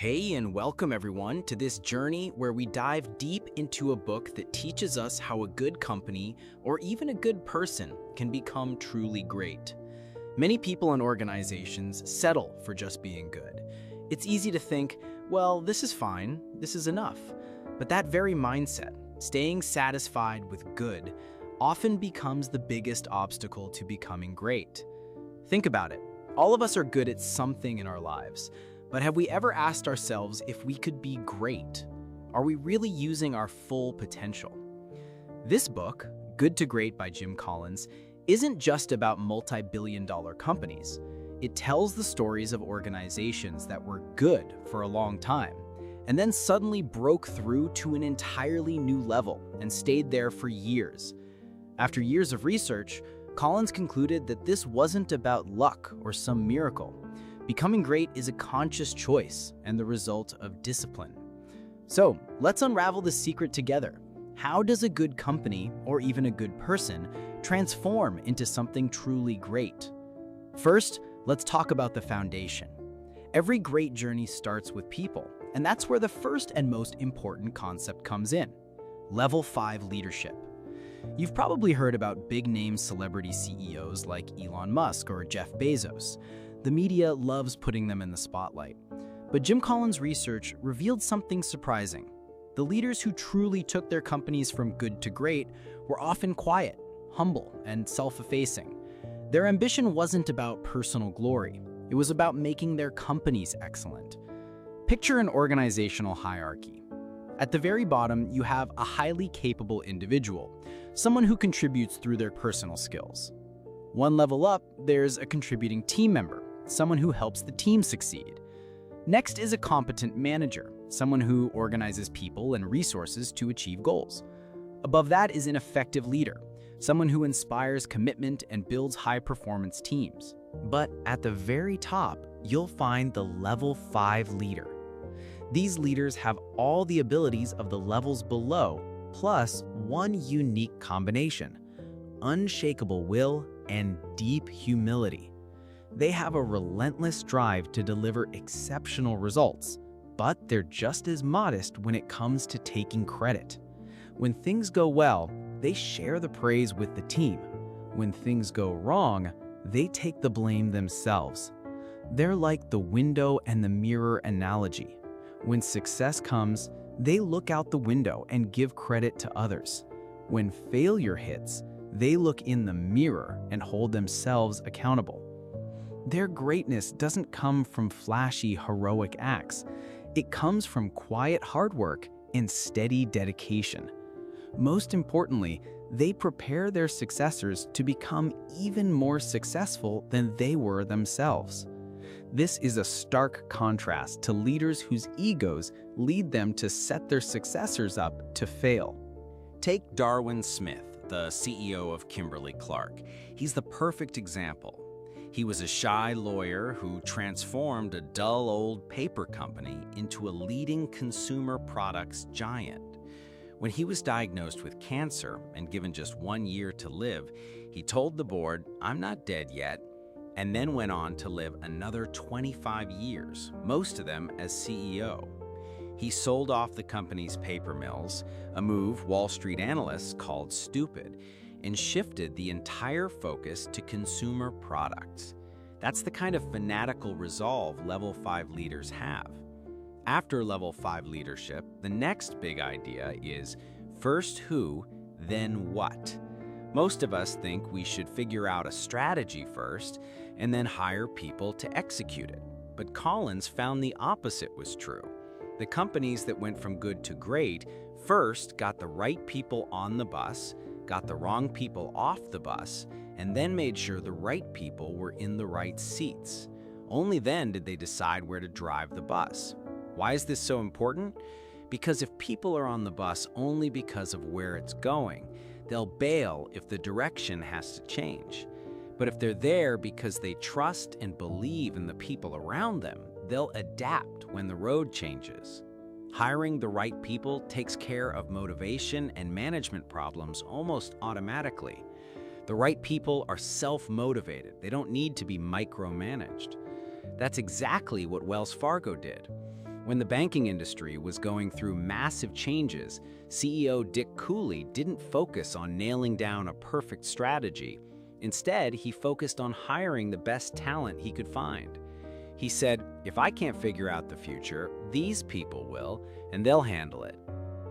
Hey, and welcome everyone to this journey where we dive deep into a book that teaches us how a good company or even a good person can become truly great. Many people and organizations settle for just being good. It's easy to think, well, this is fine, this is enough. But that very mindset, staying satisfied with good, often becomes the biggest obstacle to becoming great. Think about it. All of us are good at something in our lives. But have we ever asked ourselves if we could be great? Are we really using our full potential? This book, Good to Great by Jim Collins, isn't just about multi-billion-dollar companies. It tells the stories of organizations that were good for a long time, and then suddenly broke through to an entirely new level and stayed there for years. After years of research, Collins concluded that this wasn't about luck or some miracle. Becoming great is a conscious choice and the result of discipline. So, let's unravel the secret together. How does a good company, or even a good person, transform into something truly great? First, let's talk about the foundation. Every great journey starts with people, and that's where the first and most important concept comes in: Level 5 leadership. You've probably heard about big-name celebrity CEOs like Elon Musk or Jeff Bezos. The media loves putting them in the spotlight. But Jim Collins' research revealed something surprising. The leaders who truly took their companies from good to great were often quiet, humble, and self-effacing. Their ambition wasn't about personal glory. It was about making their companies excellent. Picture an organizational hierarchy. At the very bottom, you have a highly capable individual, someone who contributes through their personal skills. One level up, there's a contributing team member, someone who helps the team succeed. Next is a competent manager, someone who organizes people and resources to achieve goals. Above that is an effective leader, someone who inspires commitment and builds high-performance teams. But at the very top, you'll find the Level 5 leader. These leaders have all the abilities of the levels below, plus one unique combination: unshakable will and deep humility. They have a relentless drive to deliver exceptional results, but they're just as modest when it comes to taking credit. When things go well, they share the praise with the team. When things go wrong, they take the blame themselves. They're like the window and the mirror analogy. When success comes, they look out the window and give credit to others. When failure hits, they look in the mirror and hold themselves accountable. Their greatness doesn't come from flashy, heroic acts. It comes from quiet hard work and steady dedication. Most importantly, they prepare their successors to become even more successful than they were themselves. This is a stark contrast to leaders whose egos lead them to set their successors up to fail. Take Darwin Smith, the CEO of Kimberly-Clark. He's the perfect example. He was a shy lawyer who transformed a dull old paper company into a leading consumer products giant. When he was diagnosed with cancer and given just 1 year to live, he told the board, "I'm not dead yet," and then went on to live another 25 years, most of them as CEO. He sold off the company's paper mills, a move Wall Street analysts called stupid, and shifted the entire focus to consumer products. That's the kind of fanatical resolve Level 5 leaders have. After Level 5 leadership, the next big idea is first who, then what. Most of us think we should figure out a strategy first and then hire people to execute it. But Collins found the opposite was true. The companies that went from good to great first got the right people on the bus, got the wrong people off the bus, and then made sure the right people were in the right seats. Only then did they decide where to drive the bus. Why is this so important? Because if people are on the bus only because of where it's going, they'll bail if the direction has to change. But if they're there because they trust and believe in the people around them, they'll adapt when the road changes. Hiring the right people takes care of motivation and management problems almost automatically. The right people are self-motivated. They don't need to be micromanaged. That's exactly what Wells Fargo did. When the banking industry was going through massive changes, CEO Dick Cooley didn't focus on nailing down a perfect strategy. Instead, he focused on hiring the best talent he could find. He said, "If I can't figure out the future, these people will, and they'll handle it."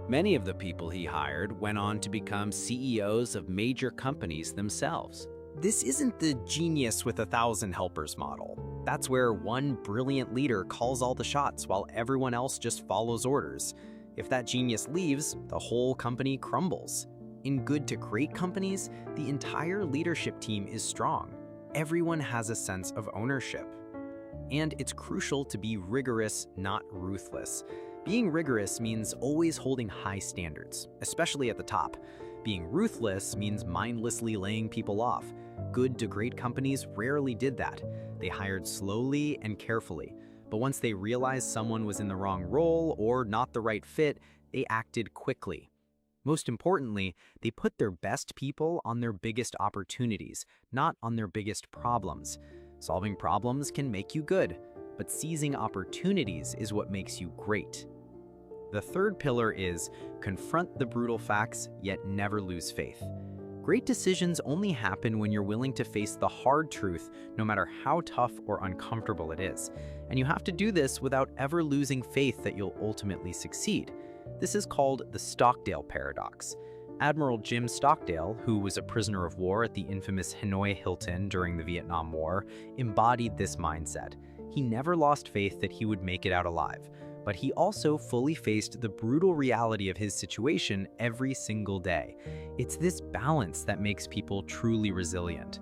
Many of the people he hired went on to become CEOs of major companies themselves. This isn't the genius with 1,000 helpers model. That's where one brilliant leader calls all the shots while everyone else just follows orders. If that genius leaves, the whole company crumbles. In good to great companies, the entire leadership team is strong. Everyone has a sense of ownership. And it's crucial to be rigorous, not ruthless. Being rigorous means always holding high standards, especially at the top. Being ruthless means mindlessly laying people off. Good to great companies rarely did that. They hired slowly and carefully, but once they realized someone was in the wrong role or not the right fit, they acted quickly. Most importantly, they put their best people on their biggest opportunities, not on their biggest problems. Solving problems can make you good, but seizing opportunities is what makes you great. The third pillar is confront the brutal facts, yet never lose faith. Great decisions only happen when you're willing to face the hard truth, no matter how tough or uncomfortable it is. And you have to do this without ever losing faith that you'll ultimately succeed. This is called the Stockdale paradox. Admiral Jim Stockdale, who was a prisoner of war at the infamous Hanoi Hilton during the Vietnam War, embodied this mindset. He never lost faith that he would make it out alive, but he also fully faced the brutal reality of his situation every single day. It's this balance that makes people truly resilient.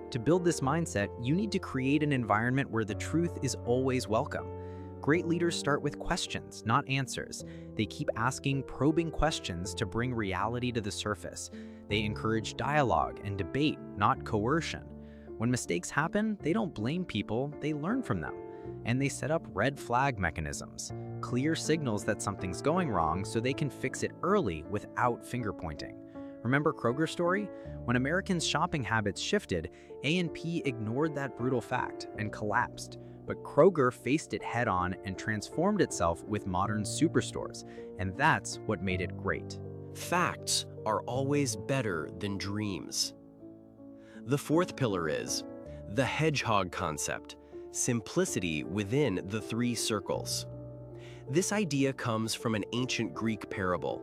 To build this mindset, you need to create an environment where the truth is always welcome. Great leaders start with questions, not answers. They keep asking probing questions to bring reality to the surface. They encourage dialogue and debate, not coercion. When mistakes happen, they don't blame people, they learn from them. And they set up red flag mechanisms, clear signals that something's going wrong so they can fix it early without finger pointing. Remember Kroger's story? When Americans' shopping habits shifted, A&P ignored that brutal fact and collapsed. But Kroger faced it head-on and transformed itself with modern superstores, and that's what made it great. Facts are always better than dreams. The fourth pillar is the hedgehog concept, simplicity within the three circles. This idea comes from an ancient Greek parable.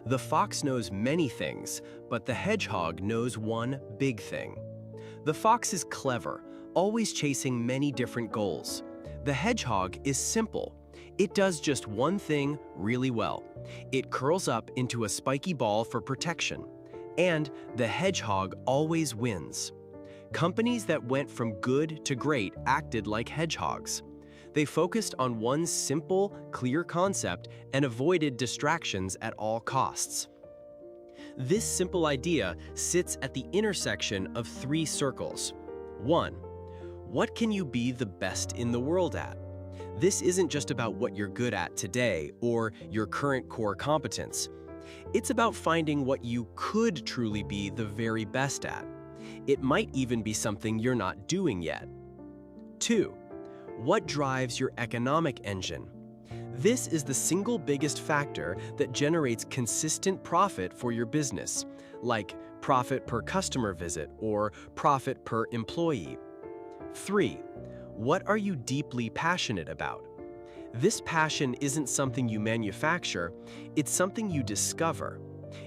The fox knows many things, but the hedgehog knows one big thing. The fox is clever, always chasing many different goals. The hedgehog is simple. It does just one thing really well. It curls up into a spiky ball for protection. And the hedgehog always wins. Companies that went from good to great acted like hedgehogs. They focused on one simple, clear concept and avoided distractions at all costs. This simple idea sits at the intersection of three circles. 1. What can you be the best in the world at? This isn't just about what you're good at today or your current core competence. It's about finding what you could truly be the very best at. It might even be something you're not doing yet. 2. What drives your economic engine? This is the single biggest factor that generates consistent profit for your business, like profit per customer visit or profit per employee. 3. What are you deeply passionate about? This passion isn't something you manufacture, it's something you discover.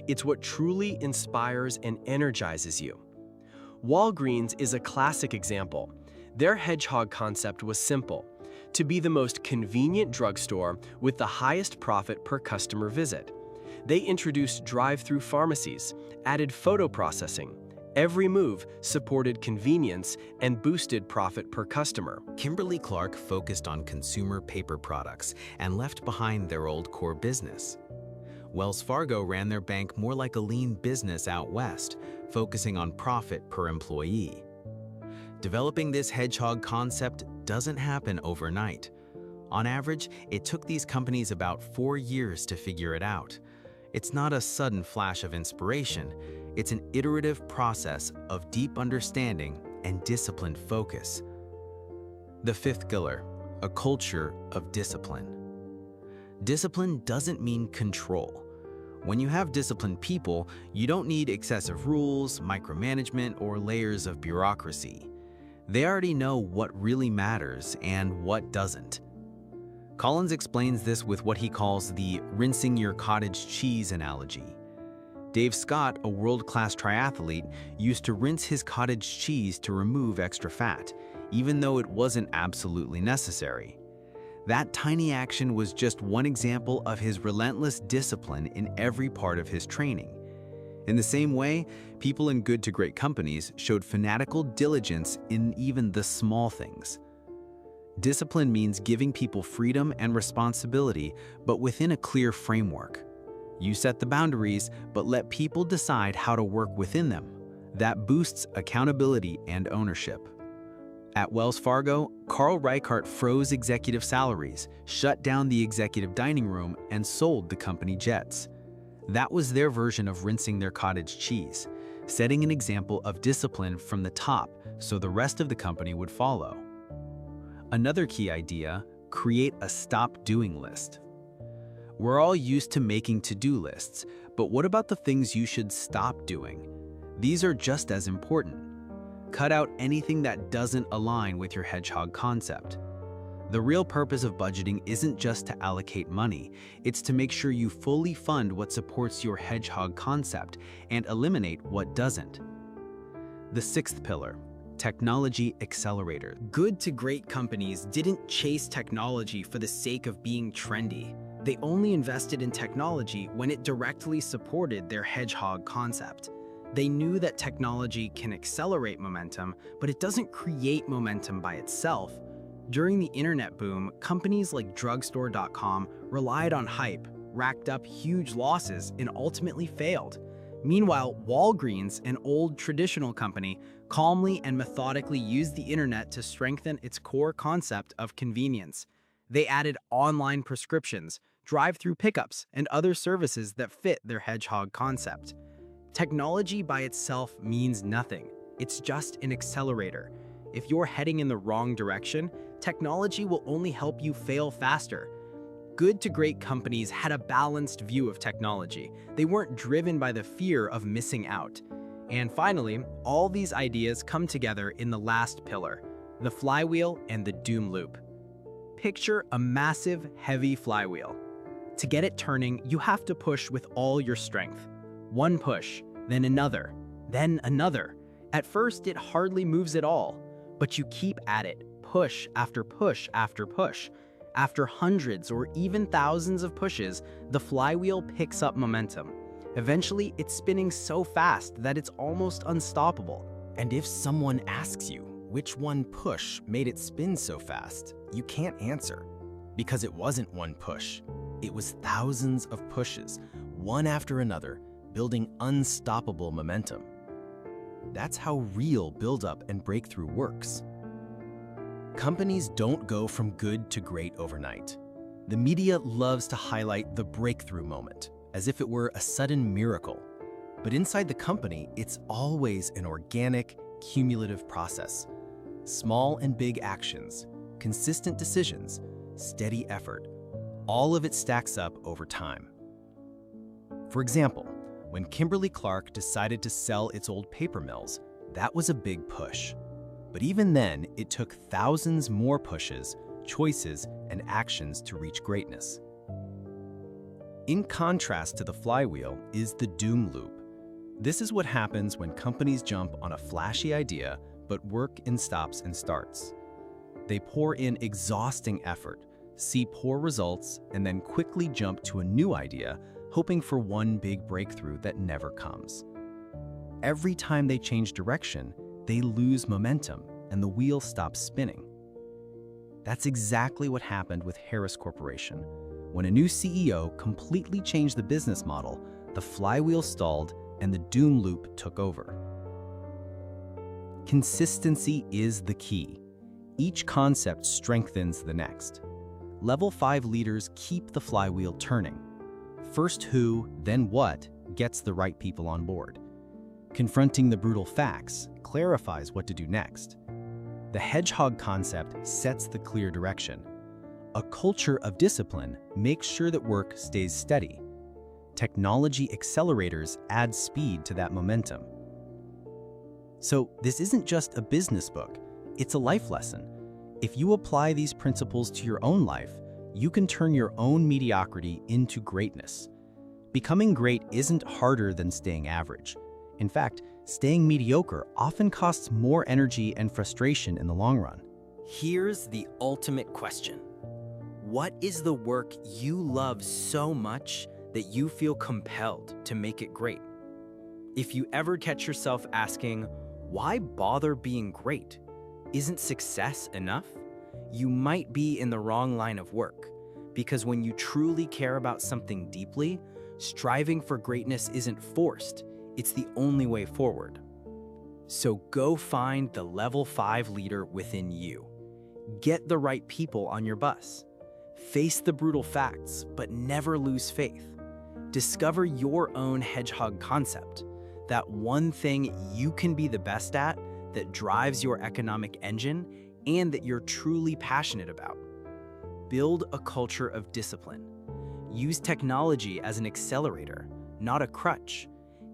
It's what truly inspires and energizes you. Walgreens is a classic example. Their hedgehog concept was simple: to be the most convenient drugstore with the highest profit per customer visit. They introduced drive-through pharmacies, added photo processing. Every move supported convenience and boosted profit per customer. Kimberly-Clark focused on consumer paper products and left behind their old core business. Wells Fargo ran their bank more like a lean business out west, focusing on profit per employee. Developing this hedgehog concept doesn't happen overnight. On average, it took these companies about 4 years to figure it out. It's not a sudden flash of inspiration. It's an iterative process of deep understanding and disciplined focus. The fifth pillar, a culture of discipline. Discipline doesn't mean control. When you have disciplined people, you don't need excessive rules, micromanagement, or layers of bureaucracy. They already know what really matters and what doesn't. Collins explains this with what he calls the rinsing your cottage cheese analogy. Dave Scott, a world-class triathlete, used to rinse his cottage cheese to remove extra fat, even though it wasn't absolutely necessary. That tiny action was just one example of his relentless discipline in every part of his training. In the same way, people in good to great companies showed fanatical diligence in even the small things. Discipline means giving people freedom and responsibility, but within a clear framework. You set the boundaries, but let people decide how to work within them. That boosts accountability and ownership. At Wells Fargo, Carl Reichardt froze executive salaries, shut down the executive dining room, and sold the company jets. That was their version of rinsing their cottage cheese, setting an example of discipline from the top so the rest of the company would follow. Another key idea, create a stop-doing list. We're all used to making to-do lists, but what about the things you should stop doing? These are just as important. Cut out anything that doesn't align with your hedgehog concept. The real purpose of budgeting isn't just to allocate money, it's to make sure you fully fund what supports your hedgehog concept and eliminate what doesn't. The sixth pillar, technology accelerator. Good to great companies didn't chase technology for the sake of being trendy. They only invested in technology when it directly supported their hedgehog concept. They knew that technology can accelerate momentum, but it doesn't create momentum by itself. During the internet boom, companies like drugstore.com relied on hype, racked up huge losses, and ultimately failed. Meanwhile, Walgreens, an old traditional company, calmly and methodically used the internet to strengthen its core concept of convenience. They added online prescriptions, drive-through pickups, and other services that fit their hedgehog concept. Technology by itself means nothing. It's just an accelerator. If you're heading in the wrong direction, technology will only help you fail faster. Good to great companies had a balanced view of technology. They weren't driven by the fear of missing out. And finally, all these ideas come together in the last pillar, the flywheel and the doom loop. Picture a massive, heavy flywheel. To get it turning, you have to push with all your strength. One push, then another, then another. At first, it hardly moves at all, but you keep at it, push after push after push. After hundreds or even thousands of pushes, the flywheel picks up momentum. Eventually, it's spinning so fast that it's almost unstoppable. And if someone asks you which one push made it spin so fast, you can't answer. Because it wasn't one push. It was thousands of pushes, one after another, building unstoppable momentum. That's how real build-up and breakthrough works. Companies don't go from good to great overnight. The media loves to highlight the breakthrough moment, as if it were a sudden miracle. But inside the company, it's always an organic, cumulative process. Small and big actions, consistent decisions, steady effort. All of it stacks up over time. For example, when Kimberly-Clark decided to sell its old paper mills, that was a big push. But even then, it took thousands more pushes, choices, and actions to reach greatness. In contrast to the flywheel is the doom loop. This is what happens when companies jump on a flashy idea, but work in stops and starts. They pour in exhausting effort, see poor results, and then quickly jump to a new idea, hoping for one big breakthrough that never comes. Every time they change direction, they lose momentum and the wheel stops spinning. That's exactly what happened with Harris Corporation. When a new CEO completely changed the business model, the flywheel stalled and the doom loop took over. Consistency is the key. Each concept strengthens the next. Level 5 leaders keep the flywheel turning. First who, then what, gets the right people on board. Confronting the brutal facts clarifies what to do next. The hedgehog concept sets the clear direction. A culture of discipline makes sure that work stays steady. Technology accelerators add speed to that momentum. So this isn't just a business book, it's a life lesson. If you apply these principles to your own life, you can turn your own mediocrity into greatness. Becoming great isn't harder than staying average. In fact, staying mediocre often costs more energy and frustration in the long run. Here's the ultimate question. What is the work you love so much that you feel compelled to make it great? If you ever catch yourself asking, why bother being great? Isn't success enough? You might be in the wrong line of work, because when you truly care about something deeply, striving for greatness isn't forced, it's the only way forward. So go find the level 5 leader within you. Get the right people on your bus. Face the brutal facts, but never lose faith. Discover your own hedgehog concept, that one thing you can be the best at, that drives your economic engine, and that you're truly passionate about. Build a culture of discipline. Use technology as an accelerator, not a crutch,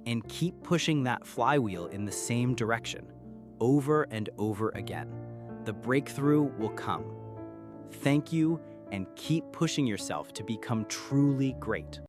and keep pushing that flywheel in the same direction, over and over again. The breakthrough will come. Thank you, and keep pushing yourself to become truly great.